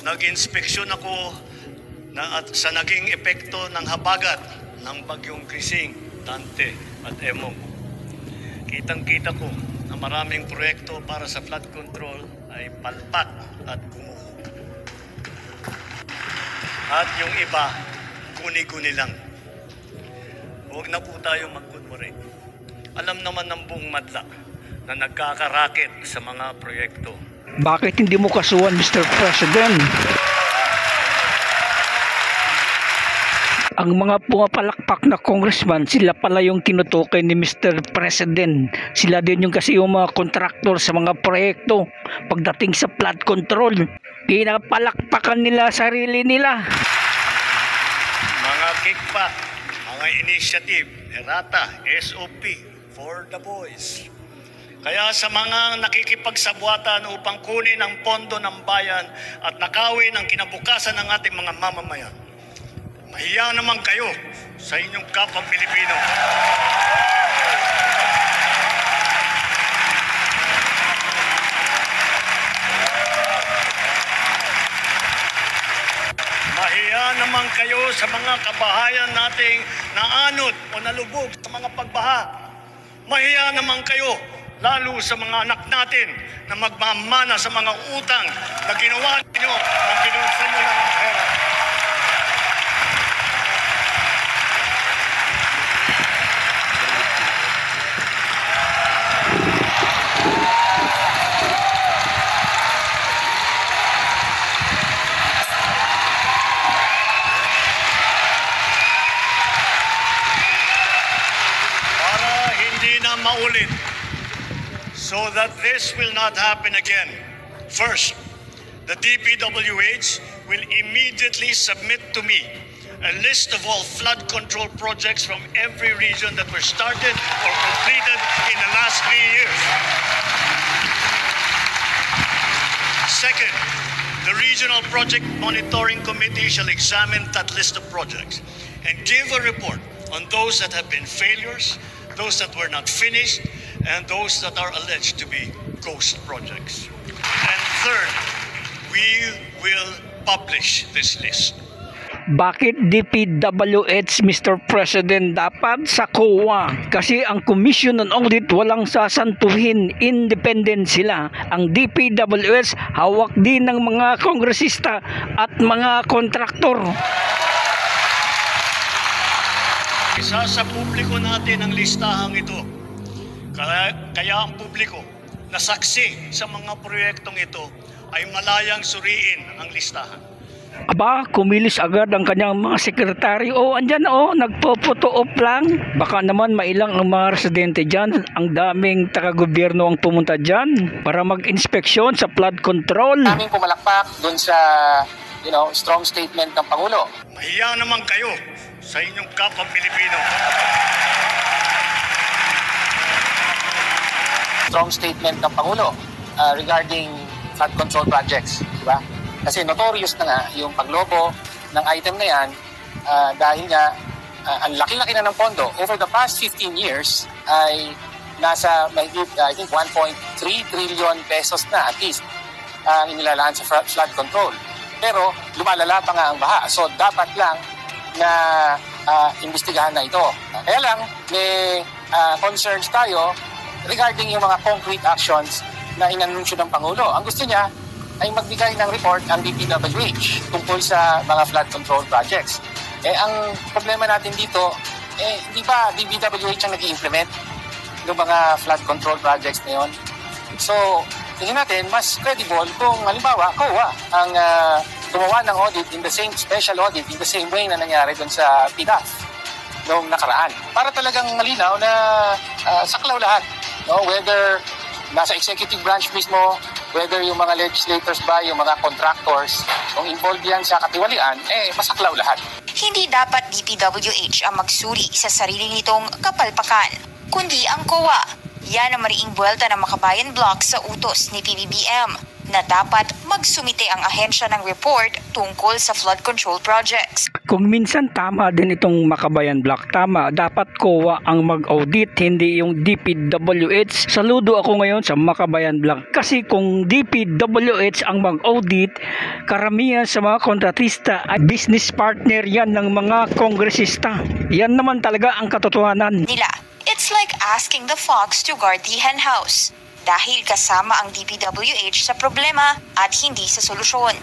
nag-inspeksyon ako sa naging epekto ng habagat ng bagyong Krising, Dante at Emong. Kitang-kita ko na maraming proyekto para sa flood control ay palpak at gumuho. At yung iba, guni-guni lang. Huwag na po tayo magkunwari. Alam naman ng buong madla na nagkakaraket sa mga proyekto. Bakit hindi mo kasuhan, Mr. President? Ang mga pumapalakpak na congressman, sila pala yung tinutukoy ni Mr. President. Sila din yung kasi yung mga kontraktor sa mga proyekto pagdating sa flood control. Pinapalakpakan nila sarili nila. Mga kickback, mga initiative, errata, SOP, for the boys. Kaya sa mga nakikipagsabwatan upang kunin ang pondo ng bayan at nakawin ang kinabukasan ng ating mga mamamayan, mahiya naman kayo sa inyong kapwa Pilipino. Mahiya naman kayo sa mga kabahayan nating naanod o nalubog sa mga pagbaha. Mahiya naman kayo lalo sa mga anak natin na magmamana sa mga utang na ginawa ninyo na binulsan nyo ng pera. Maulit, so that this will not happen again. First, the DPWH will immediately submit to me a list of all flood control projects from every region that were started or completed in the last 3 years. Second, the Regional Project Monitoring Committee shall examine that list of projects and give a report on those that have been failures, those that were not finished, and those that are alleged to be ghost projects. And third, we will publish this list. Bakit DPWH, Mr. President, dapat sa COA? Kasi ang Commission on Audit walang sasantuhin, independent sila. Ang DPWH hawak din ng mga kongresista at mga kontraktor. Isa sa publiko natin ang listahang ito. Kaya ang publiko na saksi sa mga proyektong ito ay malayang suriin ang listahan. Aba, kumilis agad ang kanyang mga sekretary. Andyan nagpo-photo-op lang. Baka naman mailang ang mga residente dyan. Ang daming taga-gobyerno ang pumunta dyan para mag-inspeksyon sa flood control. Daming pumalakpak dun sa strong statement ng Pangulo. Mahiya naman kayo sa inyong kapwa Pilipino. Strong statement ng Pangulo regarding flood control projects, di ba? Kasi notorious na nga yung paglobo ng item na yan dahil nga ang laki-laki na ng pondo. Over the past 15 years ay nasa I think 1.3 trillion pesos na at least ang inilalaan sa flood control. Pero lumalala pa nga ang baha. So dapat lang na imbestigahan na ito. Kaya lang may concerns tayo regarding yung mga concrete actions na inanunsyo ng Pangulo. Ang gusto niya ay magbigay ng report ang DPWH tungkol sa mga flood control projects. Ang problema natin dito, di ba DPWH ang nag-i-implement ng mga flood control projects na yun? So, tingin natin, mas credible kung halimbawa, COA ang gumawa ng audit in the same special audit in the same way na nangyari dun sa PDAF noong nakaraan. Para talagang malinaw na saklaw lahat. Whether nasa executive branch mismo, whether yung mga legislators ba, yung mga contractors, kung involved yan sa katiwalian, masaklaw lahat. Hindi dapat DPWH ang magsuri sa sarili nitong kapalpakan, kundi ang COA. Yan ang mariing buwelta ng Makabayan Block sa utos ni PBBM. na dapat magsumite ang ahensya ng report tungkol sa flood control projects. Kung minsan tama din itong Makabayan Black, tama, dapat COA ang mag-audit, hindi yung DPWH. Saludo ako ngayon sa Makabayan Black kasi kung DPWH ang mag-audit, karamihan sa mga kontratista ay business partner yan ng mga kongresista. Yan naman talaga ang katotohanan. Nila, it's like asking the fox to guard the henhouse dahil kasama ang DPWH sa problema at hindi sa solusyon.